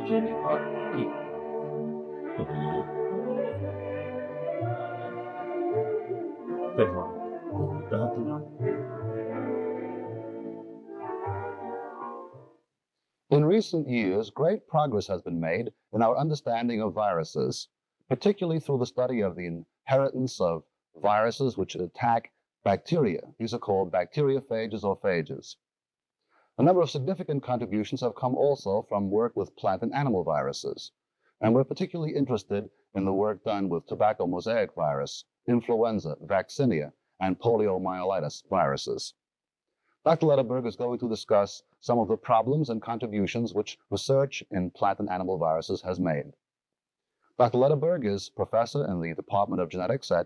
In recent years, great progress has been made in our understanding of viruses, particularly through the study of the inheritance of viruses which attack bacteria. These are called bacteriophages or phages. A number of significant contributions have come also from work with plant and animal viruses, and we're particularly interested in the work done with tobacco mosaic virus, influenza, vaccinia, and poliomyelitis viruses. Dr. Lederberg is going to discuss some of the problems and contributions which research in plant and animal viruses has made. Dr. Lederberg is professor in the Department of Genetics at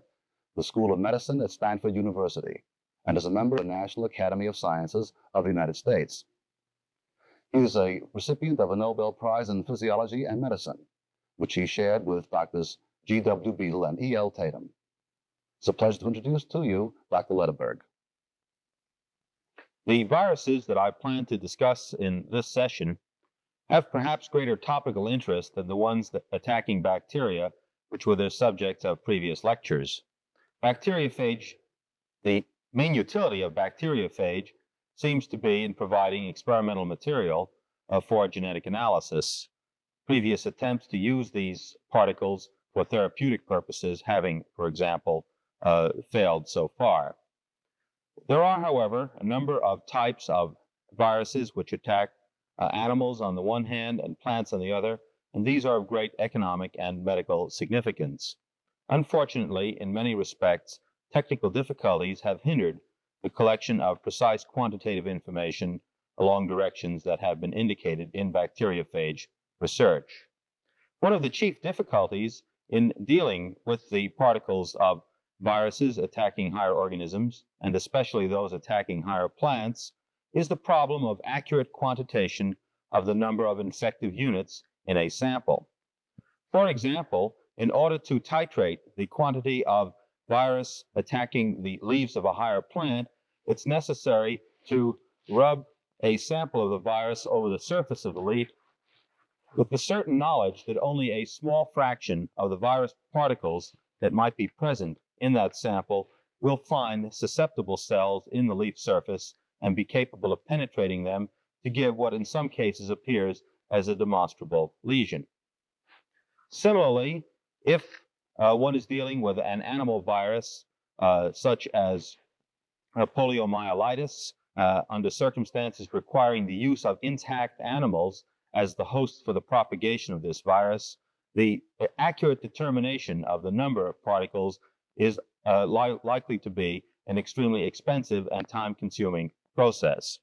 the School of Medicine at Stanford University and is a member of the National Academy of Sciences of the United States. He is a recipient of a Nobel Prize in Physiology and Medicine, which he shared with Drs. G.W. Beadle and E.L. Tatum. It's a pleasure to introduce to you Dr. Lederberg. The viruses that I plan to discuss in this session have perhaps greater topical interest than the ones attacking bacteria, which were the subject of previous lectures. Bacteriophage, the main utility of bacteriophage seems to be in providing experimental material for genetic analysis. Previous attempts to use these particles for therapeutic purposes having, for example, failed so far. There are, however, a number of types of viruses which attack animals on the one hand and plants on the other, and these are of great economic and medical significance. Unfortunately, in many respects, technical difficulties have hindered the collection of precise quantitative information along directions that have been indicated in bacteriophage research. One of the chief difficulties in dealing with the particles of viruses attacking higher organisms, and especially those attacking higher plants, is the problem of accurate quantitation of the number of infective units in a sample. For example, in order to titrate the quantity of virus attacking the leaves of a higher plant, it's necessary to rub a sample of the virus over the surface of the leaf with the certain knowledge that only a small fraction of the virus particles that might be present in that sample will find susceptible cells in the leaf surface and be capable of penetrating them to give what in some cases appears as a demonstrable lesion. Similarly, if one is dealing with an animal virus such as poliomyelitis, under circumstances requiring the use of intact animals as the host for the propagation of this virus, the accurate determination of the number of particles is likely to be an extremely expensive and time-consuming process.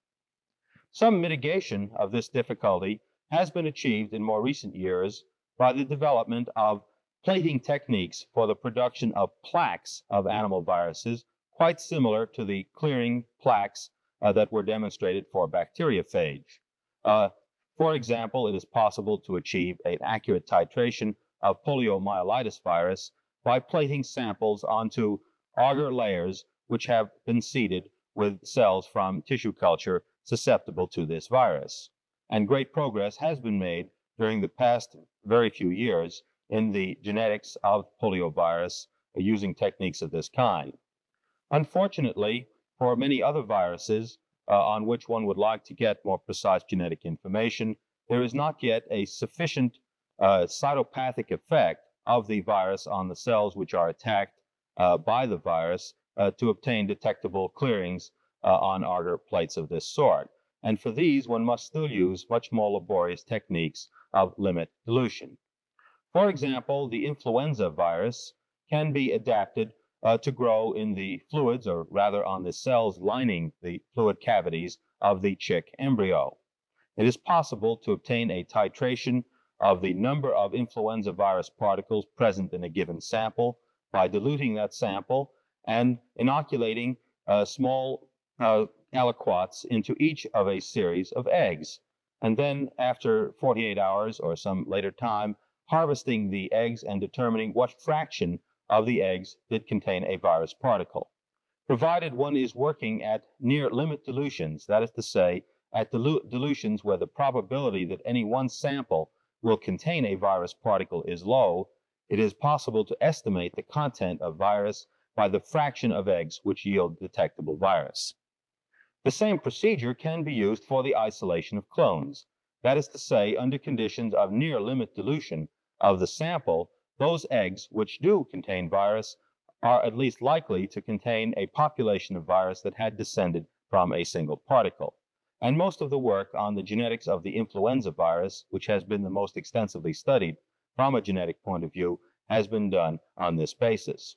Some mitigation of this difficulty has been achieved in more recent years by the development of plating techniques for the production of plaques of animal viruses, quite similar to the clearing plaques that were demonstrated for bacteriophage. For example, it is possible to achieve an accurate titration of poliomyelitis virus by plating samples onto agar layers which have been seeded with cells from tissue culture susceptible to this virus. And great progress has been made during the past very few years in the genetics of poliovirus using techniques of this kind. Unfortunately, for many other viruses on which one would like to get more precise genetic information, there is not yet a sufficient cytopathic effect of the virus on the cells which are attacked by the virus to obtain detectable clearings on agar plates of this sort. And for these, one must still use much more laborious techniques of limit dilution. For example, the influenza virus can be adapted to grow in the fluids, or rather on the cells lining the fluid cavities of the chick embryo. It is possible to obtain a titration of the number of influenza virus particles present in a given sample by diluting that sample and inoculating small aliquots into each of a series of eggs. And then after 48 hours or some later time, harvesting the eggs and determining what fraction of the eggs did contain a virus particle. Provided one is working at near limit dilutions, that is to say, at dilutions where the probability that any one sample will contain a virus particle is low, it is possible to estimate the content of virus by the fraction of eggs which yield detectable virus. The same procedure can be used for the isolation of clones. That is to say, under conditions of near limit dilution of the sample, those eggs which do contain virus are at least likely to contain a population of virus that had descended from a single particle. And most of the work on the genetics of the influenza virus, which has been the most extensively studied from a genetic point of view, has been done on this basis.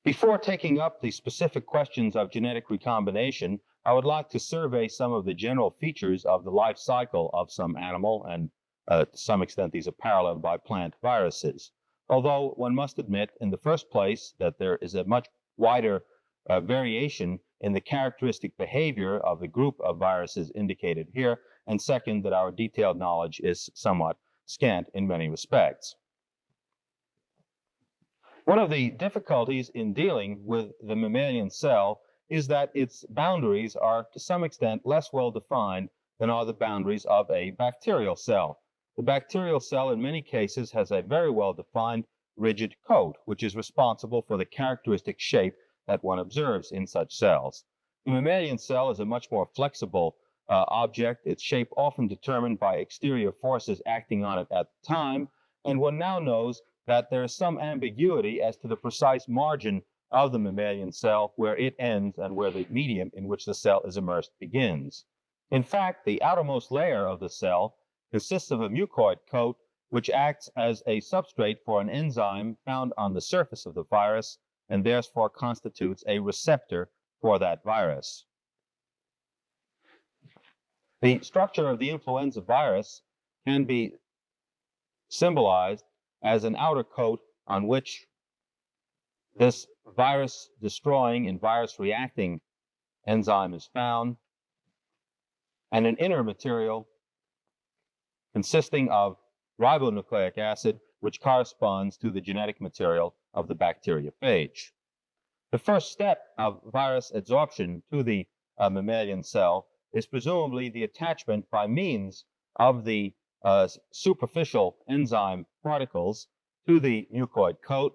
Before taking up the specific questions of genetic recombination, I would like to survey some of the general features of the life cycle of some animal, and to some extent these are paralleled by plant viruses. Although one must admit, in the first place, that there is a much wider variation in the characteristic behavior of the group of viruses indicated here, and second, that our detailed knowledge is somewhat scant in many respects. One of the difficulties in dealing with the mammalian cell is that its boundaries are to some extent less well defined than are the boundaries of a bacterial cell. The bacterial cell in many cases has a very well defined rigid coat, which is responsible for the characteristic shape that one observes in such cells. The mammalian cell is a much more flexible object, its shape often determined by exterior forces acting on it at the time, and one now knows that there is some ambiguity as to the precise margin of the mammalian cell where it ends and where the medium in which the cell is immersed begins. In fact, the outermost layer of the cell consists of a mucoid coat which acts as a substrate for an enzyme found on the surface of the virus and therefore constitutes a receptor for that virus. The structure of the influenza virus can be symbolized as an outer coat on which this virus-destroying and virus-reacting enzyme is found, and an inner material consisting of ribonucleic acid, which corresponds to the genetic material of the bacteriophage. The first step of virus adsorption to the mammalian cell is presumably the attachment by means of the superficial enzyme particles to the mucoid coat,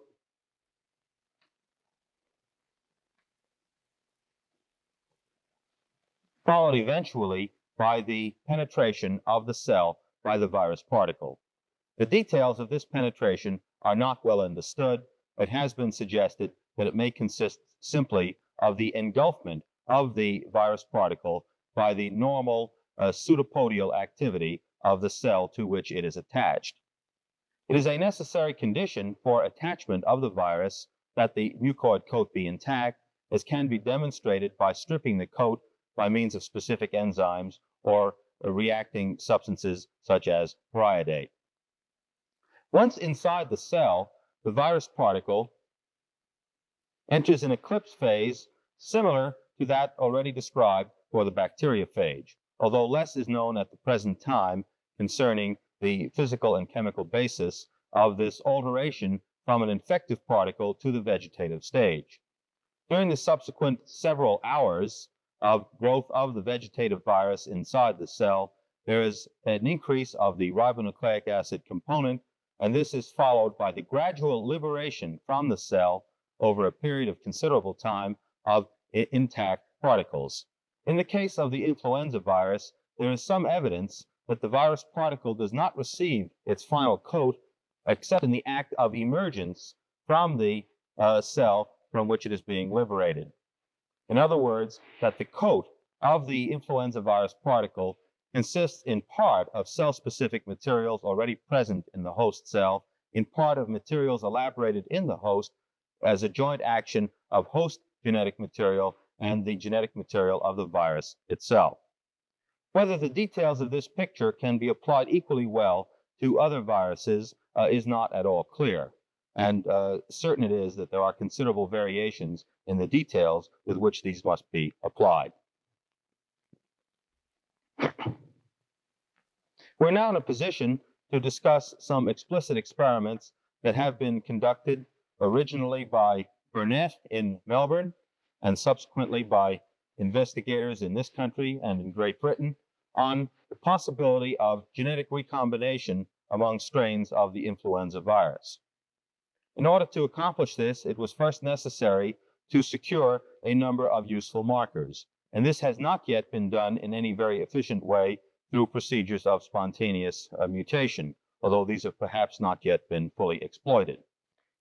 followed eventually by the penetration of the cell by the virus particle. The details of this penetration are not well understood. It has been suggested that it may consist simply of the engulfment of the virus particle by the normal pseudopodial activity of the cell to which it is attached. It is a necessary condition for attachment of the virus that the mucoid coat be intact, as can be demonstrated by stripping the coat by means of specific enzymes or reacting substances such as periodate. Once inside the cell, the virus particle enters an eclipse phase similar to that already described for the bacteriophage, although less is known at the present time concerning the physical and chemical basis of this alteration from an infective particle to the vegetative stage. During the subsequent several hours of growth of the vegetative virus inside the cell, there is an increase of the ribonucleic acid component, and this is followed by the gradual liberation from the cell over a period of considerable time of intact particles. In the case of the influenza virus, there is some evidence that the virus particle does not receive its final coat except in the act of emergence from the cell from which it is being liberated. In other words, that the coat of the influenza virus particle consists in part of cell-specific materials already present in the host cell, in part of materials elaborated in the host as a joint action of host genetic material and the genetic material of the virus itself. Whether the details of this picture can be applied equally well to other viruses is not at all clear, and certain it is that there are considerable variations in the details with which these must be applied. We're now in a position to discuss some explicit experiments that have been conducted originally by Burnett in Melbourne and subsequently by investigators in this country and in Great Britain on the possibility of genetic recombination among strains of the influenza virus. In order to accomplish this, it was first necessary to secure a number of useful markers, and this has not yet been done in any very efficient way through procedures of spontaneous mutation, although these have perhaps not yet been fully exploited.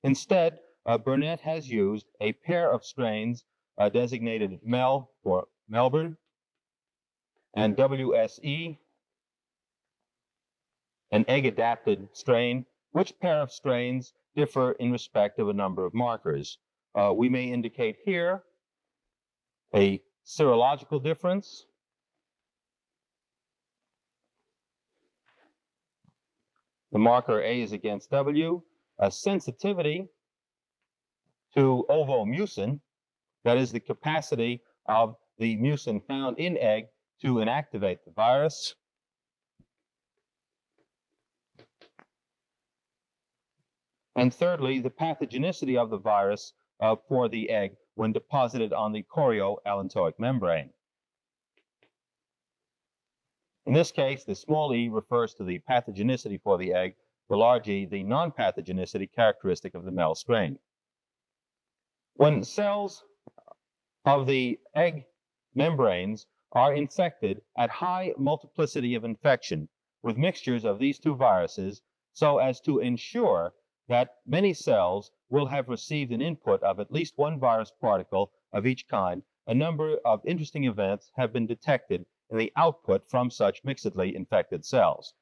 Instead, Burnett has used a pair of strains designated MEL for Melbourne and WSE, an egg-adapted strain, which pair of strains differ in respect of a number of markers. We may indicate here a serological difference, the marker A is against W, a sensitivity to ovomucin, that is the capacity of the mucin found in egg to inactivate the virus, and thirdly, the pathogenicity of the virus for the egg when deposited on the chorioallantoic membrane. In this case, the small e refers to the pathogenicity for the egg, the large E, the non-pathogenicity characteristic of the MEL strain. When cells of the egg membranes are infected at high multiplicity of infection with mixtures of these two viruses, so as to ensure that many cells will have received an input of at least one virus particle of each kind, a number of interesting events have been detected in the output from such mixedly infected cells.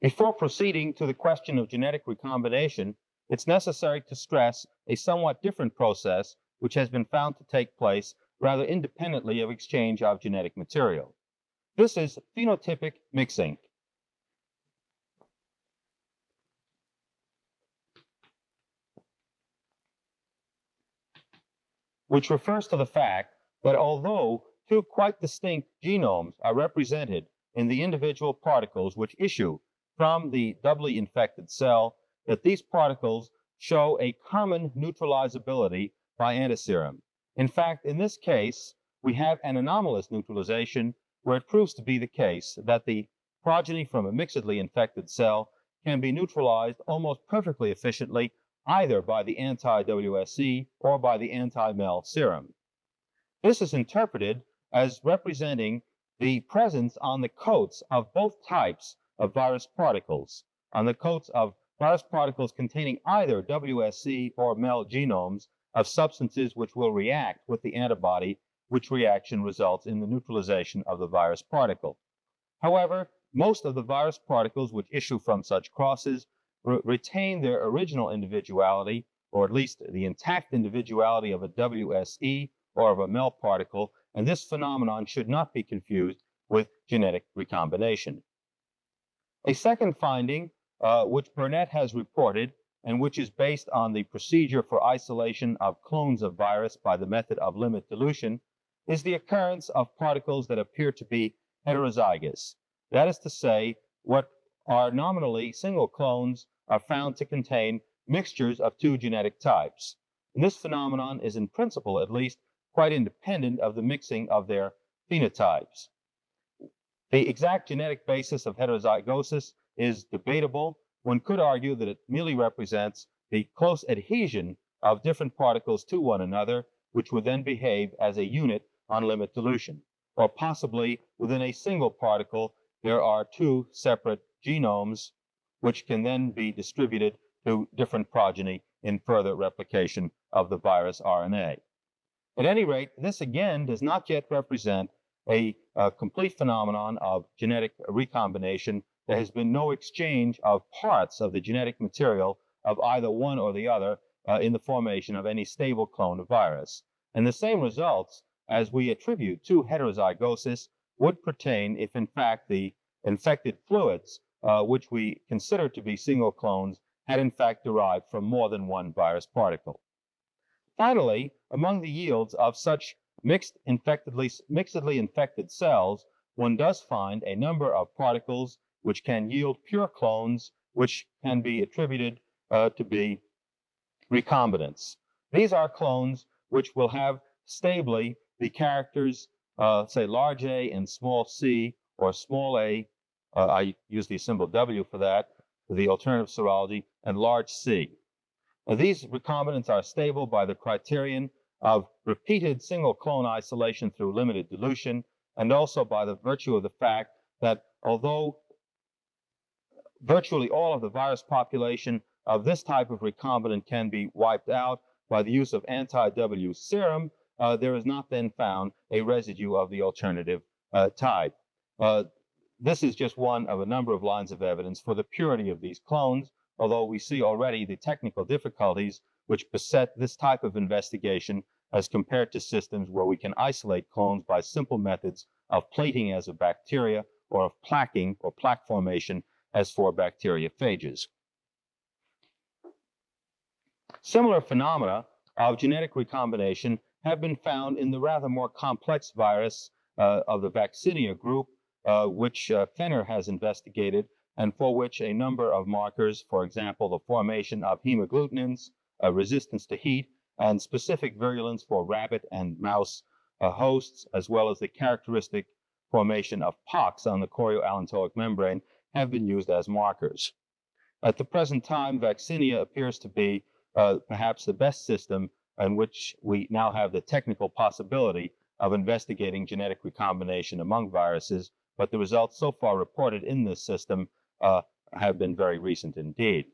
Before proceeding to the question of genetic recombination, it's necessary to stress a somewhat different process which has been found to take place rather independently of exchange of genetic material. This is phenotypic mixing. Which refers to the fact that although two quite distinct genomes are represented in the individual particles which issue from the doubly infected cell, that these particles show a common neutralizability by antiserum. In fact, in this case, we have an anomalous neutralization where it proves to be the case that the progeny from a mixedly infected cell can be neutralized almost perfectly efficiently either by the anti-WSC or by the anti-MEL serum. This is interpreted as representing the presence on the coats of both types of virus particles, on the coats of virus particles containing either WSC or MEL genomes of substances which will react with the antibody, which reaction results in the neutralization of the virus particle. However, most of the virus particles which issue from such crosses retain their original individuality, or at least the intact individuality of a WSE or of a MEL particle, and this phenomenon should not be confused with genetic recombination. A second finding, which Burnett has reported, and which is based on the procedure for isolation of clones of virus by the method of limit dilution, is the occurrence of particles that appear to be heterozygous. That is to say, what are nominally single clones are found to contain mixtures of two genetic types. And this phenomenon is in principle, at least, quite independent of the mixing of their phenotypes. The exact genetic basis of heterozygosis is debatable. One could argue that it merely represents the close adhesion of different particles to one another, which would then behave as a unit on limit dilution. Or possibly within a single particle, there are two separate genomes, which can then be distributed to different progeny in further replication of the virus RNA. At any rate, this again does not yet represent a complete phenomenon of genetic recombination. There has been no exchange of parts of the genetic material of either one or the other in the formation of any stable clone of virus. And the same results as we attribute to heterozygosis would pertain if in fact the infected fluids, which we consider to be single clones, had in fact derived from more than one virus particle. Finally, among the yields of such mixedly infected cells, one does find a number of particles which can yield pure clones, which can be attributed to be recombinants. These are clones which will have stably the characters, say, large A and small c, or small a, I use the symbol W for that, for the alternative serology, and large C. These recombinants are stable by the criterion of repeated single clone isolation through limited dilution, and also by the virtue of the fact that although virtually all of the virus population of this type of recombinant can be wiped out by the use of anti-W serum, there is not then found a residue of the alternative type. This is just one of a number of lines of evidence for the purity of these clones, although we see already the technical difficulties which beset this type of investigation as compared to systems where we can isolate clones by simple methods of plating as of bacteria, or of plaquing or plaque formation as for bacteriophages. Similar phenomena of genetic recombination have been found in the rather more complex virus of the vaccinia group, which Fenner has investigated, and for which a number of markers, for example, the formation of hemagglutinins, resistance to heat, and specific virulence for rabbit and mouse hosts, as well as the characteristic formation of pox on the chorioallantoic membrane, have been used as markers. At the present time, vaccinia appears to be perhaps the best system in which we now have the technical possibility of investigating genetic recombination among viruses, but the results so far reported in this system have been very recent indeed.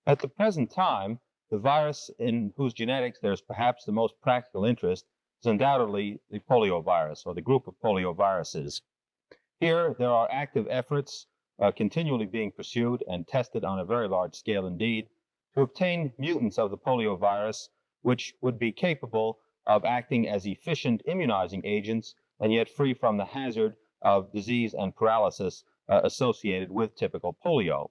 At the present time, the virus in whose genetics there's perhaps the most practical interest is undoubtedly the poliovirus, or the group of polioviruses. Here, there are active efforts continually being pursued and tested on a very large scale indeed to obtain mutants of the poliovirus which would be capable of acting as efficient immunizing agents and yet free from the hazard of disease and paralysis associated with typical polio.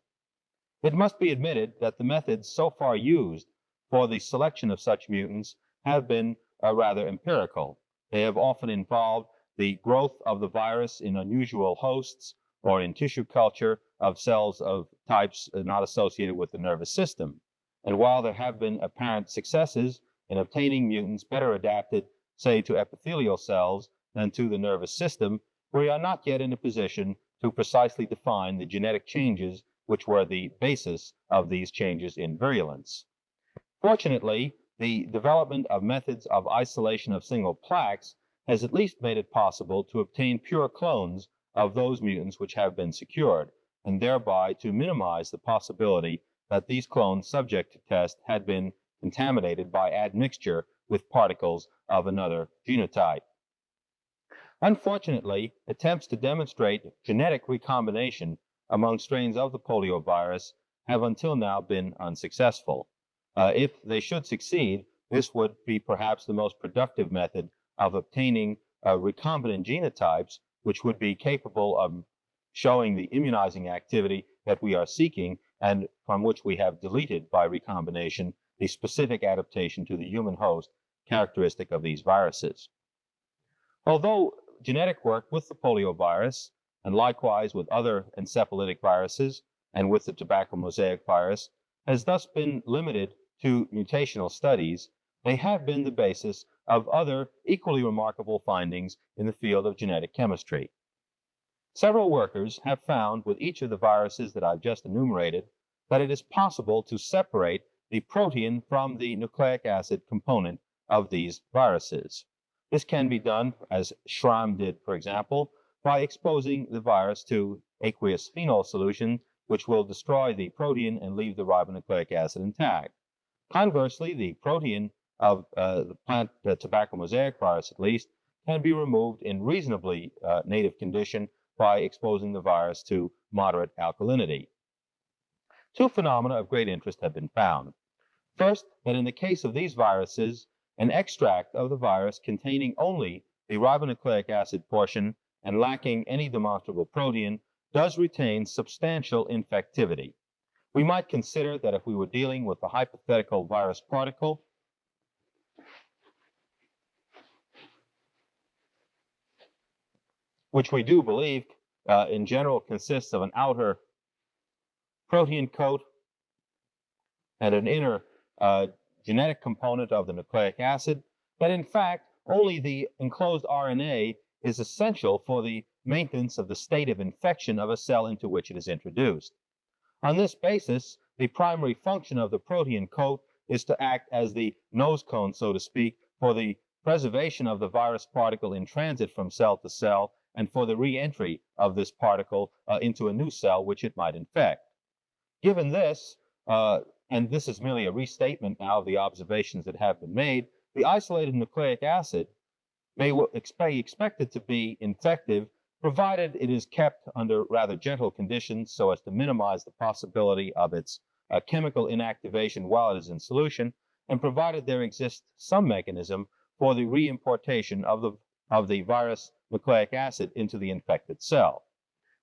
It must be admitted that the methods so far used for the selection of such mutants have been rather empirical. They have often involved the growth of the virus in unusual hosts or in tissue culture of cells of types not associated with the nervous system. And while there have been apparent successes in obtaining mutants better adapted, say, to epithelial cells than to the nervous system, we are not yet in a position to precisely define the genetic changes which were the basis of these changes in virulence. Fortunately, the development of methods of isolation of single plaques has at least made it possible to obtain pure clones of those mutants which have been secured, and thereby to minimize the possibility that these clones subject to test had been contaminated by admixture with particles of another genotype. Unfortunately, attempts to demonstrate genetic recombination among strains of the poliovirus have until now been unsuccessful. If they should succeed, this would be perhaps the most productive method of obtaining recombinant genotypes which would be capable of showing the immunizing activity that we are seeking and from which we have deleted by recombination the specific adaptation to the human host characteristic of these viruses. Although genetic work with the poliovirus, and likewise with other encephalitic viruses and with the tobacco mosaic virus, has thus been limited to mutational studies, they have been the basis of other equally remarkable findings in the field of genetic chemistry. Several workers have found with each of the viruses that I've just enumerated that it is possible to separate the protein from the nucleic acid component of these viruses. This can be done, as Schramm did, for example, by exposing the virus to aqueous phenol solution, which will destroy the protein and leave the ribonucleic acid intact. Conversely, the protein of the plant tobacco mosaic virus, at least, can be removed in reasonably native condition by exposing the virus to moderate alkalinity. Two phenomena of great interest have been found. First, that in the case of these viruses, an extract of the virus containing only the ribonucleic acid portion and lacking any demonstrable protein does retain substantial infectivity. We might consider that if we were dealing with the hypothetical virus particle, which we do believe in general consists of an outer protein coat and an inner genetic component of the nucleic acid, that in fact only the enclosed RNA is essential for the maintenance of the state of infection of a cell into which it is introduced. On this basis, the primary function of the protein coat is to act as the nose cone, so to speak, for the preservation of the virus particle in transit from cell to cell and for the re-entry of this particle into a new cell which it might infect. Given this, and this is merely a restatement now of the observations that have been made, the isolated nucleic acid may be expected to be infective provided it is kept under rather gentle conditions so as to minimize the possibility of its chemical inactivation while it is in solution, and provided there exists some mechanism for the reimportation of the virus nucleic acid into the infected cell.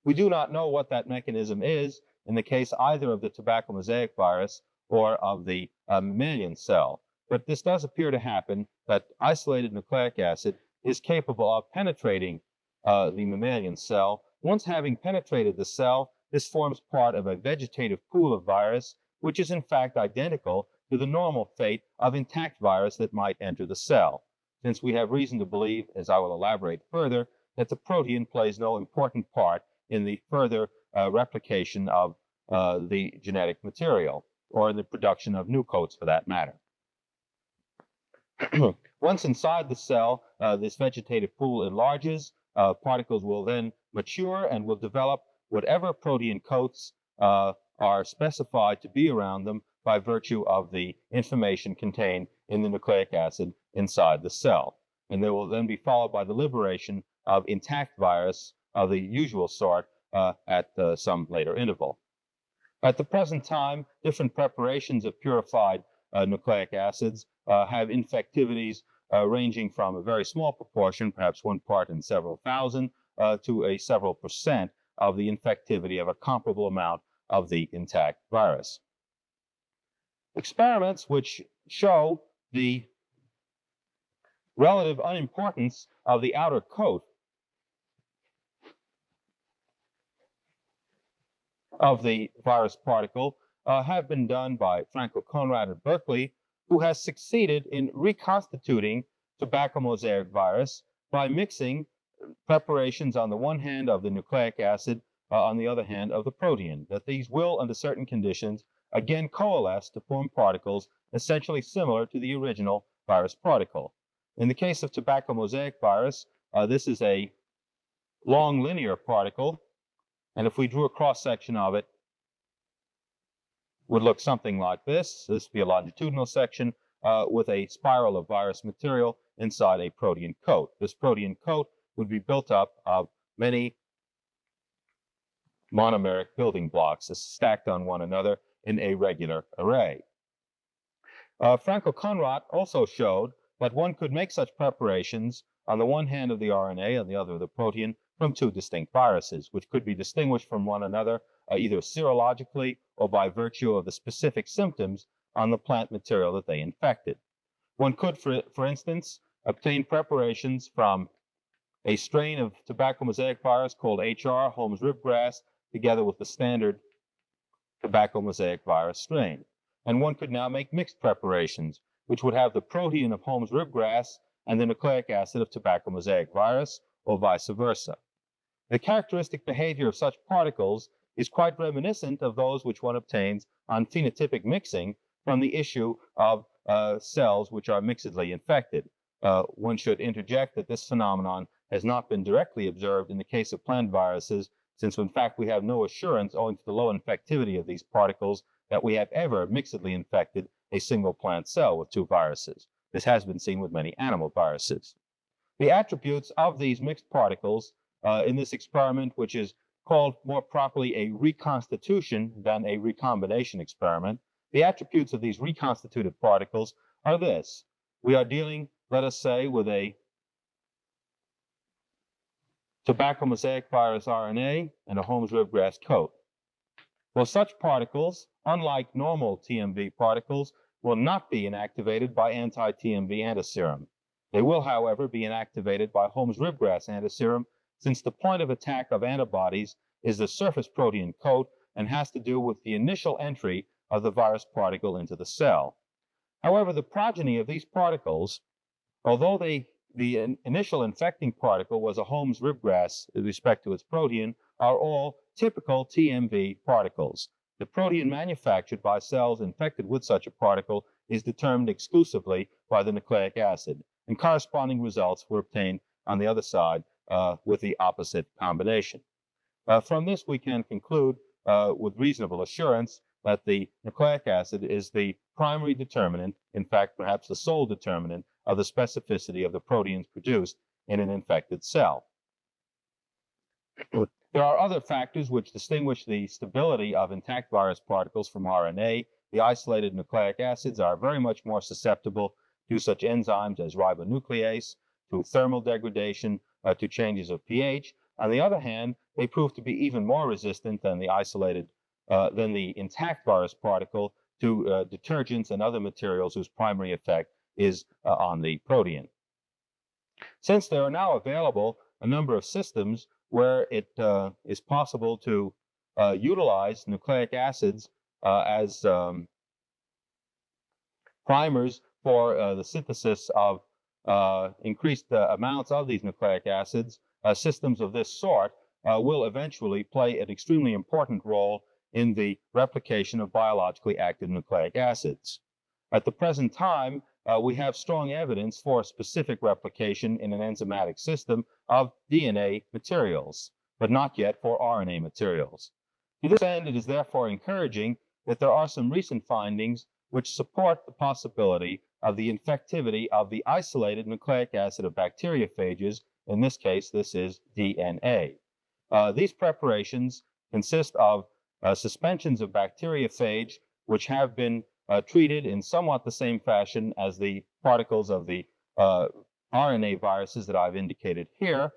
We do not know what that mechanism is in the case either of the tobacco mosaic virus or of the mammalian cell, but this does appear to happen, that isolated nucleic acid is capable of penetrating the mammalian cell. Once having penetrated the cell, this forms part of a vegetative pool of virus, which is in fact identical to the normal fate of intact virus that might enter the cell, since we have reason to believe, as I will elaborate further, that the protein plays no important part in the further replication of the genetic material, or in the production of new coats for that matter. Once inside the cell, this vegetative pool enlarges. Particles will then mature and will develop whatever protein coats are specified to be around them by virtue of the information contained in the nucleic acid inside the cell. And they will then be followed by the liberation of intact virus of the usual sort at some later interval. At the present time, different preparations of purified nucleic acids have infectivities ranging from a very small proportion, perhaps 1 part in several thousand, to a several percent of the infectivity of a comparable amount of the intact virus. Experiments which show the relative unimportance of the outer coat of the virus particle have been done by Franco Conrad at Berkeley, who has succeeded in reconstituting tobacco mosaic virus by mixing preparations on the one hand of the nucleic acid, on the other hand of the protein, that these will, under certain conditions, again coalesce to form particles essentially similar to the original virus particle. In the case of tobacco mosaic virus, this is a long linear particle, and if we drew a cross-section of it, would look something like this. This would be a longitudinal section with a spiral of virus material inside a protein coat. This protein coat would be built up of many monomeric building blocks stacked on one another in a regular array. Franco Conrad also showed that one could make such preparations on the one hand of the RNA, on the other of the protein, from 2 distinct viruses, which could be distinguished from one another either serologically or by virtue of the specific symptoms on the plant material that they infected. One could, for instance, obtain preparations from a strain of tobacco mosaic virus called HR, Holmes ribgrass, together with the standard tobacco mosaic virus strain. And one could now make mixed preparations, which would have the protein of Holmes ribgrass and the nucleic acid of tobacco mosaic virus, or vice versa. The characteristic behavior of such particles is quite reminiscent of those which one obtains on phenotypic mixing from the issue of cells which are mixedly infected. One should interject that this phenomenon has not been directly observed in the case of plant viruses, since in fact we have no assurance, owing to the low infectivity of these particles, that we have ever mixedly infected a single plant cell with 2 viruses. This has been seen with many animal viruses. The attributes of these mixed particles in this experiment, which is called more properly a reconstitution than a recombination experiment, the attributes of these reconstituted particles are this. We are dealing, let us say, with a tobacco mosaic virus RNA and a Holmes ribgrass coat. Well, such particles, unlike normal TMV particles, will not be inactivated by anti-TMV antiserum. They will, however, be inactivated by Holmes ribgrass antiserum, since the point of attack of antibodies is the surface protein coat and has to do with the initial entry of the virus particle into the cell. However, the progeny of these particles, although the initial infecting particle was a Holmes ribgrass with respect to its protein, are all typical TMV particles. The protein manufactured by cells infected with such a particle is determined exclusively by the nucleic acid, and corresponding results were obtained on the other side with the opposite combination. From this, we can conclude with reasonable assurance that the nucleic acid is the primary determinant, in fact, perhaps the sole determinant, of the specificity of the proteins produced in an infected cell. There are other factors which distinguish the stability of intact virus particles from RNA. The isolated nucleic acids are very much more susceptible to such enzymes as ribonuclease, to thermal degradation, to changes of pH. On the other hand, they prove to be even more resistant than the intact virus particle to detergents and other materials whose primary effect is on the protein. Since there are now available a number of systems where it is possible to utilize nucleic acids as primers for the synthesis of increased amounts of these nucleic acids, systems of this sort will eventually play an extremely important role in the replication of biologically active nucleic acids. At the present time, we have strong evidence for specific replication in an enzymatic system of DNA materials, but not yet for RNA materials. To this end, it is therefore encouraging that there are some recent findings which support the possibility of the infectivity of the isolated nucleic acid of bacteriophages. In this case, this is DNA. These preparations consist of suspensions of bacteriophage which have been treated in somewhat the same fashion as the particles of the RNA viruses that I've indicated here.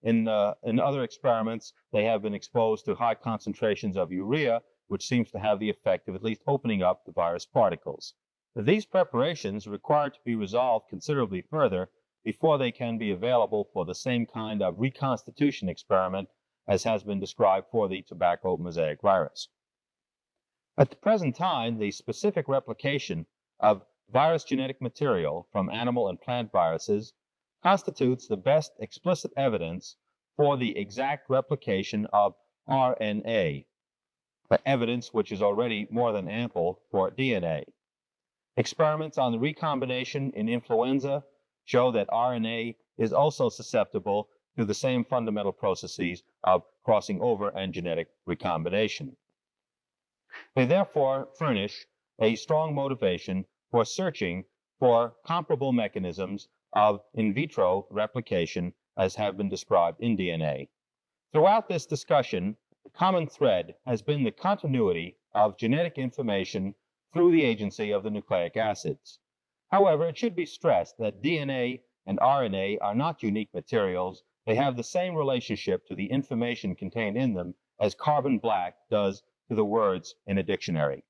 In other experiments, they have been exposed to high concentrations of urea, which seems to have the effect of at least opening up the virus particles. These preparations require to be resolved considerably further before they can be available for the same kind of reconstitution experiment as has been described for the tobacco mosaic virus. At the present time, the specific replication of virus genetic material from animal and plant viruses constitutes the best explicit evidence for the exact replication of RNA, evidence which is already more than ample for DNA. Experiments on the recombination in influenza show that RNA is also susceptible to the same fundamental processes of crossing over and genetic recombination. They therefore furnish a strong motivation for searching for comparable mechanisms of in vitro replication as have been described in DNA. Throughout this discussion, the common thread has been the continuity of genetic information through the agency of the nucleic acids. However, it should be stressed that DNA and RNA are not unique materials. They have the same relationship to the information contained in them as carbon black does to the words in a dictionary.